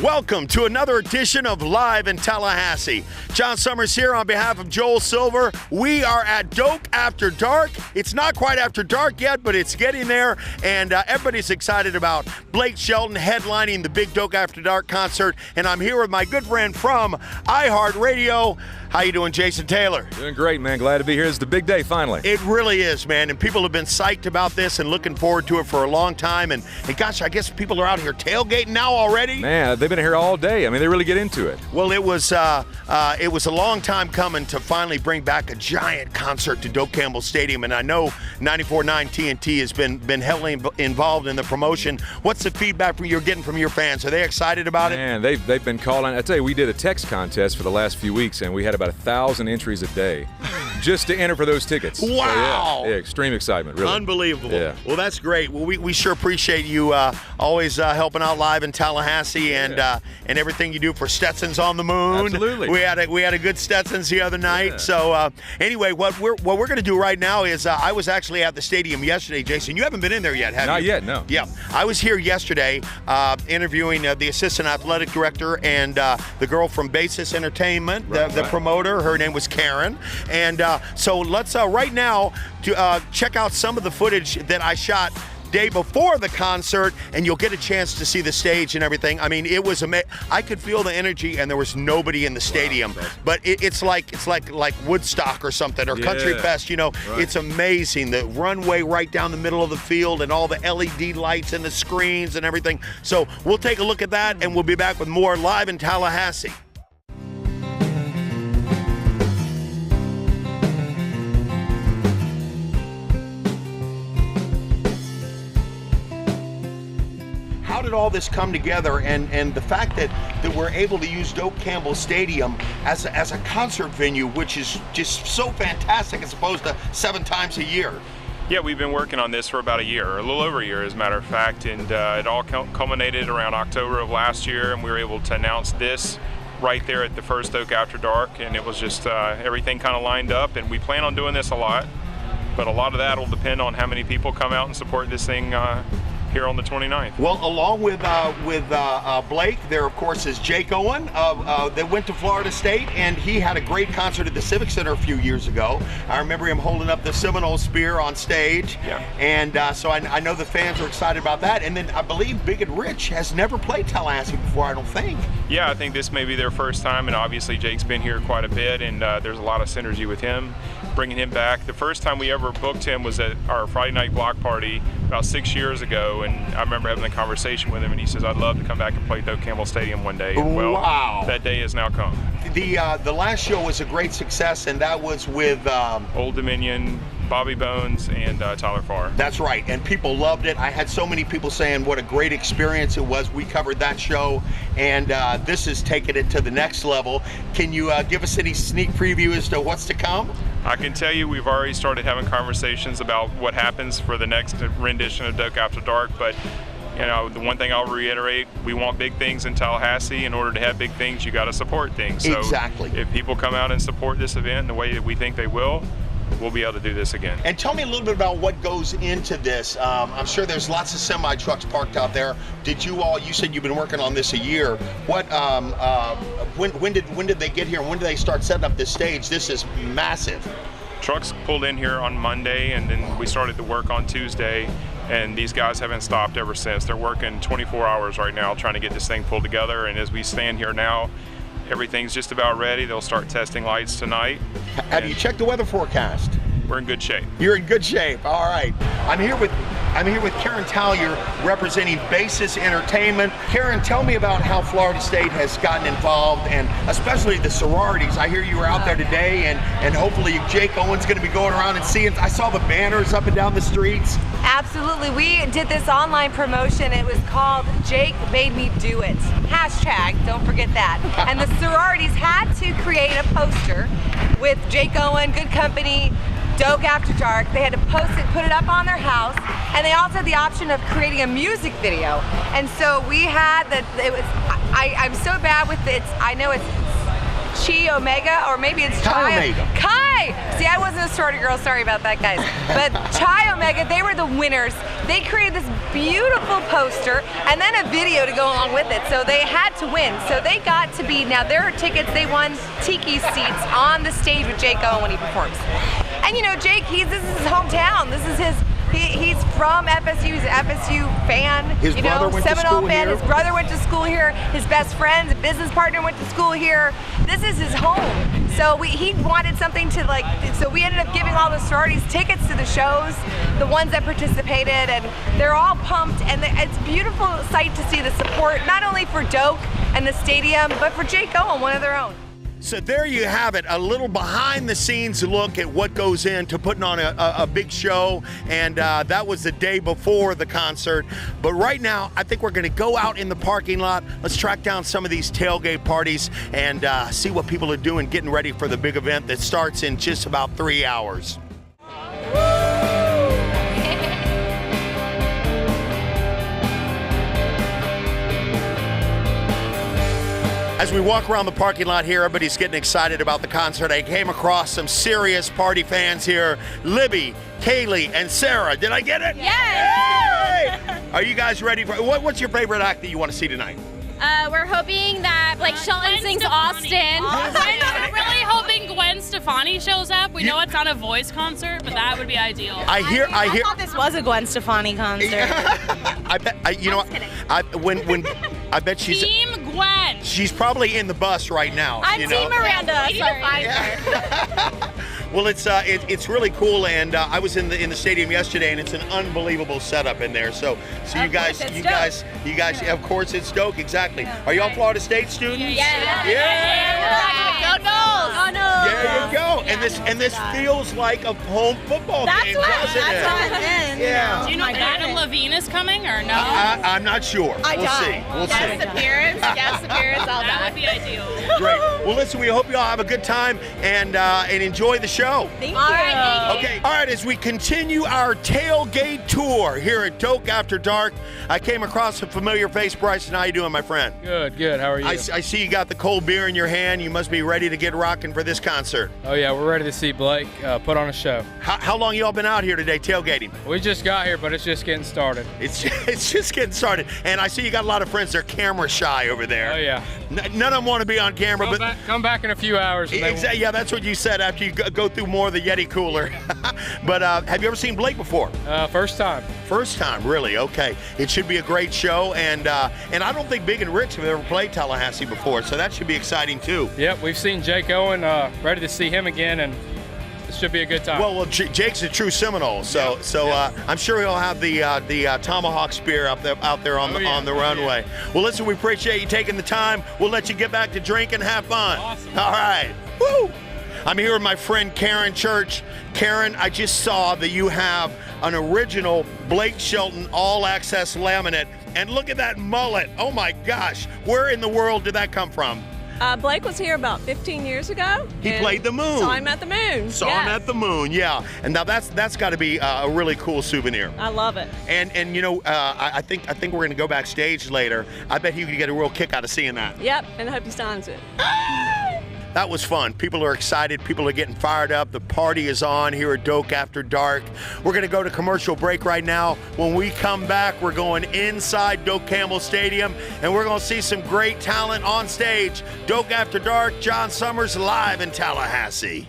Welcome to another edition of Live in Tallahassee. John Summers here on behalf of Joel Silver. We are at Doak After Dark. It's not quite after dark yet, but it's getting there, and everybody's excited about Blake Shelton headlining the big Doak After Dark concert, and I'm here with my good friend from iHeartRadio. How you doing, Jason Taylor? Doing great, man. Glad to be here. It's the big day, finally. It really is, man, and people have been psyched about this and looking forward to it for a long time, and gosh, I guess people are out here tailgating now already. Man, they've been here all day. I mean, they really get into it. Well, it was a long time coming to finally bring back a giant concert to Doak Campbell Stadium, and I know 94.9 TNT has been heavily involved in the promotion. What's the feedback you're getting from your fans? Are they excited about it? Man, they've been calling. I tell you, we did a text contest for the last few weeks, and we had about 1,000 entries a day just to enter for those tickets. Wow. So, yeah, extreme excitement, really. Unbelievable. Yeah. Well, that's great. Well, we sure appreciate you always helping out live in Tallahassee and everything you do for Stetson's on the Moon. Absolutely. We had a good Stetson's the other night. Yeah. So anyway, what we're going to do right now is I was actually at the stadium yesterday, Jason. You haven't been in there yet, have you? Not yet, no. Yeah. I was here yesterday interviewing the assistant athletic director and the girl from Basis Entertainment, the promoter. Her name was Karen. And so let's right now to check out some of the footage that I shot day before the concert, and you'll get a chance to see the stage and everything. I mean, it was amazing. I could feel the energy, and there was nobody in the stadium. Wow, but it's like Woodstock or something, or Country Fest. You know, It's amazing. The runway right down the middle of the field, and all the LED lights and the screens and everything. So we'll take a look at that, and we'll be back with more Live in Tallahassee. How did all this come together, and the fact that we're able to use Doak Campbell Stadium as a concert venue, which is just so fantastic as opposed to 7 times a year? Yeah, we've been working on this for about a year, a little over a year as a matter of fact, and it all culminated around October of last year, and we were able to announce this right there at the first Doak After Dark, and it was just everything kind of lined up, and we plan on doing this a lot, but a lot of that will depend on how many people come out and support this thing here on the 29th. Well, along with Blake, there of course is Jake Owen that went to Florida State, and he had a great concert at the Civic Center a few years ago. I remember him holding up the Seminole Spear on stage, and so I know the fans are excited about that. And then I believe Big and Rich has never played Tallahassee before, I don't think. Yeah, I think this may be their first time, and obviously Jake's been here quite a bit, and there's a lot of synergy with him, bringing him back. The first time we ever booked him was at our Friday night block party about 6 years ago, and I remember having a conversation with him, and he says, I'd love to come back and play Doak Campbell Stadium one day. And well, wow. That day has now come. The last show was a great success, and that was with Old Dominion, Bobby Bones, and Tyler Farr. That's right, and people loved it. I had so many people saying what a great experience it was. We covered that show, and this is taking it to the next level. Can you give us any sneak preview as to what's to come? I can tell you we've already started having conversations about what happens for the next rendition of Doak After Dark, but you know, the one thing I'll reiterate, we want big things in Tallahassee. In order to have big things, you got to support things. So exactly. If people come out and support this event the way that we think they will, we'll be able to do this again. And tell me a little bit about what goes into this. I'm sure there's lots of semi trucks parked out there. You said you've been working on this a year. What, when did they get here, and when did they start setting up this stage? This is massive. Trucks pulled in here on Monday, and then we started to work on Tuesday, and these guys haven't stopped ever since. They're working 24 hours right now trying to get this thing pulled together, and as we stand here now, everything's just about ready. They'll start testing lights tonight. Have you checked the weather forecast? We're in good shape. You're in good shape. All right. I'm here with Karen Tallier, representing Basis Entertainment. Karen, tell me about how Florida State has gotten involved, and especially the sororities. I hear you were out there today, and hopefully Jake Owen's going to be going around and seeing. I saw the banners up and down the streets. Absolutely. We did this online promotion. It was called Jake Made Me Do It. Hashtag, don't forget that. And the sororities had to create a poster with Jake Owen, Good Company, Doak After Dark. They had to post it, put it up on their house, and they also had the option of creating a music video. And so we had that. I'm so bad with it. I know it's Chi Omega, or maybe it's Chi Omega. Chi! See, I wasn't a sorority girl, sorry about that, guys. But Chi Omega, they were the winners. They created this beautiful poster and then a video to go along with it, so they had to win. So they got to be, now there are tickets, they won tiki seats on the stage with Jake Owen when he performs. And you know, Jake, this is his hometown. This is his, he's from FSU, he's an FSU fan. His brother went to Seminole school fan. here. His brother went to school here. His best friend, his business partner went to school here. This is his home. So he wanted something to like, so we ended up giving all the sororities tickets to the shows, the ones that participated, and they're all pumped, and it's a beautiful sight to see the support, not only for Doak and the stadium, but for Jake Owen, one of their own. So there you have it, a little behind the scenes look at what goes into putting on a big show, and that was the day before the concert. But right now, I think we're gonna go out in the parking lot. Let's track down some of these tailgate parties and see what people are doing, getting ready for the big event that starts in just about 3 hours. As we walk around the parking lot here, everybody's getting excited about the concert. I came across some serious party fans here. Libby, Kaylee, and Sarah. Did I get it? Yes! Yay! Are you guys ready for what's your favorite act that you want to see tonight? We're hoping that Blake Shelton sings Austin. I'm really hoping Gwen Stefani shows up. We know it's not a voice concert, but that would be ideal. I hear. I thought this was a Gwen Stefani concert. I bet. I bet she's. Team Gwen. She's probably in the bus right now. I'm you know? Team Miranda. Sorry. Well, it's really cool, and I was in the stadium yesterday, and it's an unbelievable setup in there. So you guys, of course, it's Doak, exactly. Are y'all Florida State students? Yeah. Go Noles. Go Noles. There you go. And this feels like a home football game, doesn't it? That's what it is. Yeah. Do you know Adam Levine is coming or no? I'm not sure. We'll see. We'll see. Guest appearance, all That would be ideal. Great. Well, listen, we hope you all have a good time and enjoy the show. Thank you. All right, thank you. Okay, all right, as we continue our tailgate tour here at Doak After Dark, I came across a familiar face. Bryson, how you doing, my friend? Good. How are you? I see you got the cold beer in your hand. You must be ready to get rocking for this concert. Oh yeah, we're ready to see Blake put on a show. How long y'all been out here today tailgating? We just got here, but it's just getting started. It's just getting started. And I see you got a lot of friends. They're camera shy over there. Oh yeah. None of them want to be on camera, Come back in a few hours. Exactly. Yeah, that's what you said after you go through more of the Yeti cooler. But have you ever seen Blake before? First time. First time, really? Okay. It should be a great show, and I don't think Big and Rich have ever played Tallahassee before, so that should be exciting too. Yep, we've seen Jake Owen. Ready to see him again, and it should be a good time. Well, Jake's a true Seminole, so I'm sure he'll have the tomahawk spear out there on the runway. Well, listen, we appreciate you taking the time. We'll let you get back to drink and have fun. Awesome. All right. Woo! I'm here with my friend Karen Church. Karen, I just saw that you have an original Blake Shelton all-access laminate, and look at that mullet. Oh my gosh, where in the world did that come from? Blake was here about 15 years ago. He played the moon. Saw him at the moon. Saw him at the moon, yeah. And now that's got to be a really cool souvenir. I love it. And you know, I think we're gonna go backstage later. I bet you could get a real kick out of seeing that. Yep, and I hope he signs it. That was fun. People are excited. People are getting fired up. The party is on here at Doak After Dark. We're going to go to commercial break right now. When we come back, we're going inside Doak Campbell Stadium, and we're going to see some great talent on stage. Doak After Dark, John Summers live in Tallahassee.